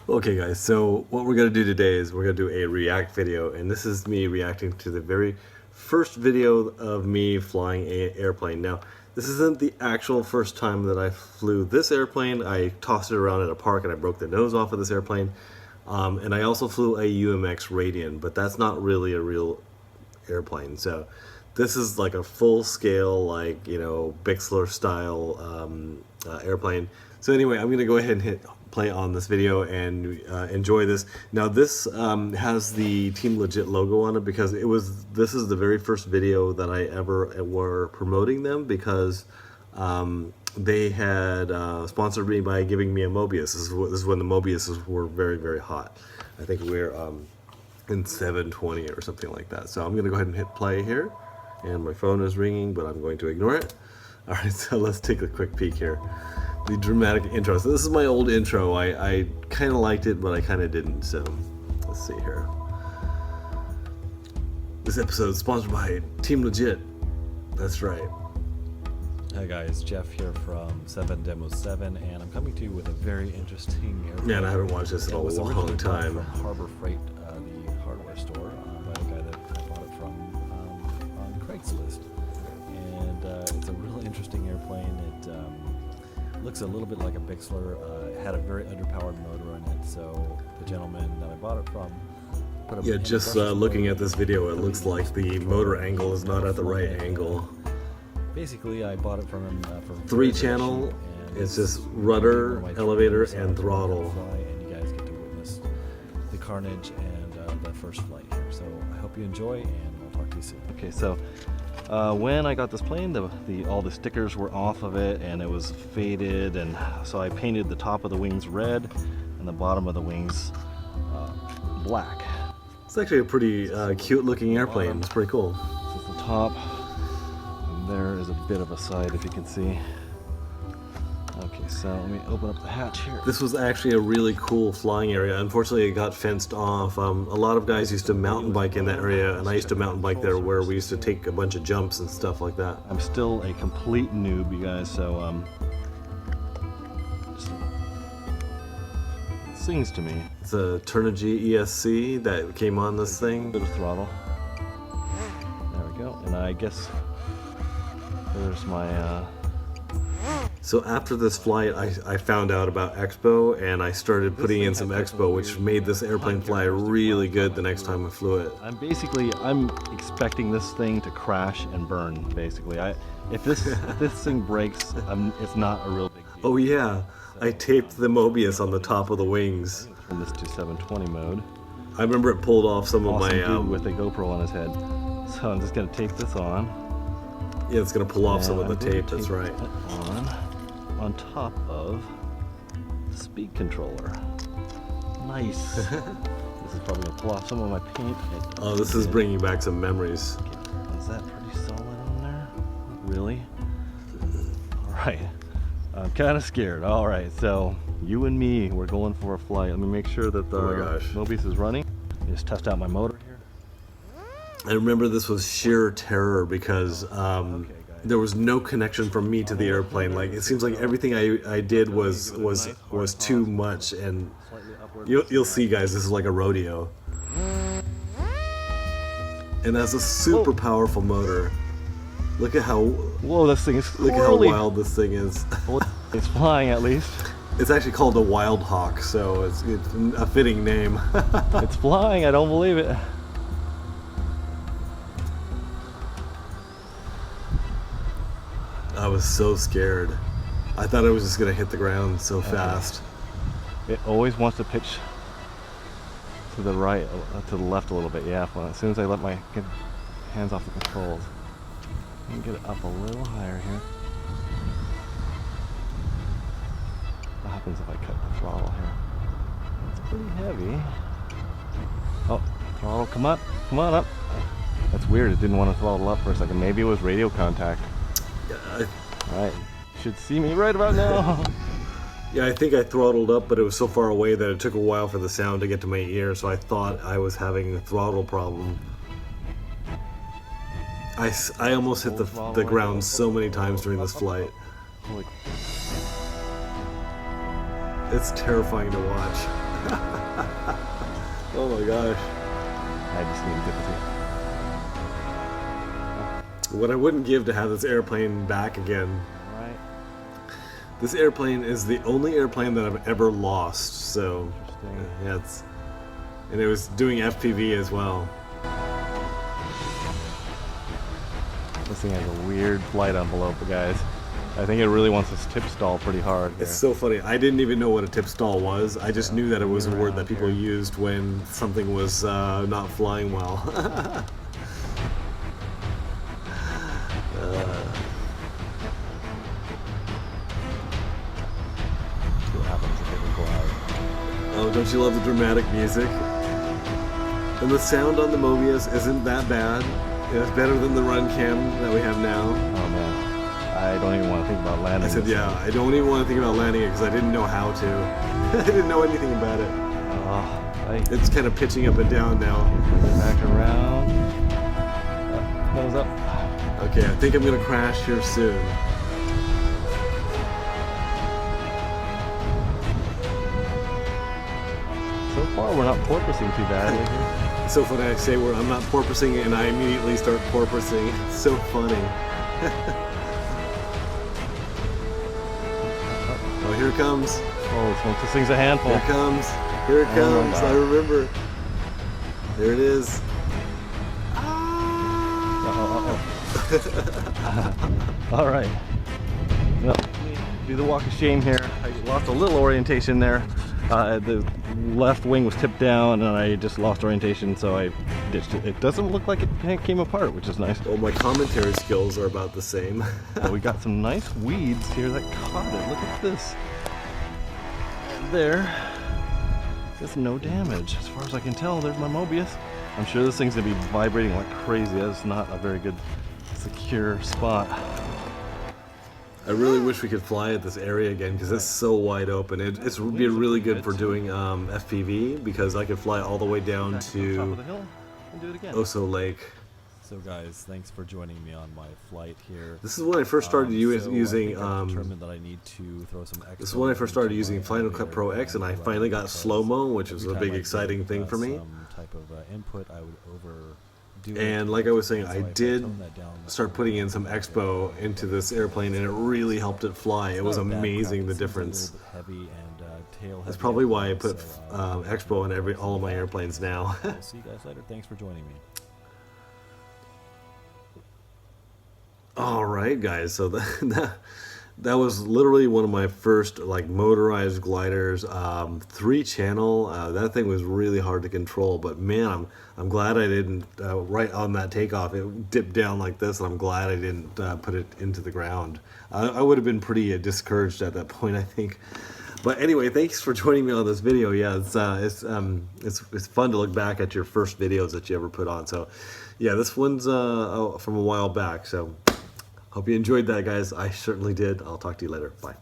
Okay guys, so what we're going to do today is we're going to do a react video, and this is me reacting to the very first video of me flying an airplane. Now, this isn't the actual first time that I flew this airplane. I tossed it around at a park and I broke the nose off of this airplane. And I also flew a UMX Radian, but that's not really a real airplane. So this is like a full-scale, like, you know, Bixler style airplane. So anyway, I'm going to go ahead and hit play on this video and enjoy this. Now this has the Team Legit logo on it because this is the very first video that I ever were promoting them, because they had sponsored me by giving me a Mobius. This is when the Mobiuses were very, very hot. I think we're in 720 or something like that. So I'm going to go ahead and hit play here, and my phone is ringing, but I'm going to ignore it. All right, so let's take a quick peek here. The dramatic intro. So this is my old intro. I kind of liked it, but I kind of didn't. So let's see here. This episode is sponsored by Team Legit. That's right. Hi guys, Jeff here from 7 Demo 7, and I'm coming to you with a very interesting airplane. Yeah, and I haven't watched this in a long time. From Harbor Freight, the hardware store, by the guy that I bought it from on Craigslist. And it's a really interesting airplane. It looks a little bit like a Bixler. It had a very underpowered motor in it, so the gentleman that I bought it from put a just looking at this video, it looks like the motor angle is not at the right angle. Basically, I bought it from him for 3-channel. It's just rudder, elevator, and throttle. And you guys get to witness the carnage and the first flight here. So I hope you enjoy, and I'll talk to you soon. Okay, so when I got this plane, all the stickers were off of it, and it was faded, and so I painted the top of the wings red and the bottom of the wings black. It's actually a pretty cute looking airplane. It's pretty cool. This is the top. There is a bit of a side, if you can see. Okay, so let me open up the hatch here. This was actually a really cool flying area. Unfortunately, it got fenced off. A lot of guys used to mountain bike in that area, and I used to mountain bike there, where we used to take a bunch of jumps and stuff like that. I'm still a complete noob, you guys, so it sings to me. It's a Turnigy ESC that came on this thing. Bit of throttle. There we go, and I guess there's my So after this flight, I found out about Expo, and I started putting in some Expo, which made this airplane fly really good the next time I flew it. I'm expecting this thing to crash and burn, basically. If this thing breaks, it's not a real big deal. Oh yeah, I taped the Mobius on the top of the wings. Turn this to 720 mode. I remember it pulled off some of my dude with a GoPro on his head. So I'm just gonna tape this on. Yeah, it's gonna pull off some of the tape. That's right. On top of the speed controller. Nice. This is probably gonna pull off some of my paint. Oh, this is bringing back some memories. Okay. Is that pretty solid on there? Really? All right. I'm kind of scared. All right, so you and me, we're going for a flight. Let me make sure that the Mobius is running. Just test out my motor here. I remember this was sheer terror because there was no connection from me to the airplane. Like, it seems like everything I did was too much, and you'll see, guys, this is like a rodeo. And that's a super powerful motor. Look at how this thing is squirrely. Look at how wild this thing is. It's flying, at least. It's actually called a Wild Hawk, so it's a fitting name. It's flying. I don't believe it. I was so scared. I thought I was just gonna hit the ground so fast. It always wants to pitch to the right, to the left a little bit. Yeah, well, as soon as I let my hands off the controls, I can get it up a little higher here. What happens if I cut the throttle here? It's pretty heavy. Oh, throttle, come on up. That's weird. It didn't want to throttle up for a second. Maybe it was radio contact. Alright, you should see me right about now. Yeah, I think I throttled up, but it was so far away that it took a while for the sound to get to my ear, so I thought I was having a throttle problem. I almost hit the ground so many times during this flight. Holy. It's terrifying to watch. Oh my gosh. I just need to get the What I wouldn't give to have this airplane back again. right. This airplane is the only airplane that I've ever lost. So Interesting. yeah, and it was doing FPV as well. This thing has a weird flight envelope, guys. I think it really wants to tip stall pretty hard. It's so funny. I didn't even know what a tip stall was. I just knew that it was a word that people used when something was not flying well. See what happens if it would go out. Oh, don't you love the dramatic music? And the sound on the Mobius isn't that bad. It's better than the run cam that we have now. Oh man, I don't even want to think about landing. I said, this yeah, thing. I don't even want to think about landing it because I didn't know how to. I didn't know anything about it. It's kind of pitching up and down now. Back around. Nose up. Okay, I think I'm going to crash here soon. So far, we're not porpoising too badly here. It's so funny I say I'm not porpoising and I immediately start porpoising. It's so funny. Oh, here it comes. Oh, this thing's a handful. Here it comes. Here it comes. God. I remember. There it is. All right. Well, do the walk of shame here. I lost a little orientation there. The left wing was tipped down and I just lost orientation, so I ditched it. It doesn't look like it came apart, which is nice. Well, my commentary skills are about the same. We got some nice weeds here that caught it. Look at this. And there. There's no damage. As far as I can tell, there's my Mobius. I'm sure this thing's gonna be vibrating like crazy. That's not a very good secure spot. I really wish we could fly at this area again because it's so wide open. It would be really good for doing FPV because I could fly all the way down Top of to the hill and do it again. Oso Lake. So guys, thanks for joining me on my flight here. This is when I first started using. I've determined that I need to throw some This is when I first started using Final Cut Pro X, and I finally got slow-mo, which was a big exciting thing for me. Some type of input, I would overdo And like I was saying, I did start putting in some Expo into this airplane, and it really helped it fly. It was amazing, the difference. That's probably why I put Expo in all of my airplanes now. I'll see you guys later. Thanks for joining me. All right, guys. So that was literally one of my first like motorized gliders, 3-channel. That thing was really hard to control, but man, I'm glad I didn't right on that takeoff. It dipped down like this, and I'm glad I didn't put it into the ground. I would have been pretty discouraged at that point, I think. But anyway, thanks for joining me on this video. Yeah, it's fun to look back at your first videos that you ever put on. So, yeah, this one's from a while back. So, hope you enjoyed that, guys. I certainly did. I'll talk to you later. Bye.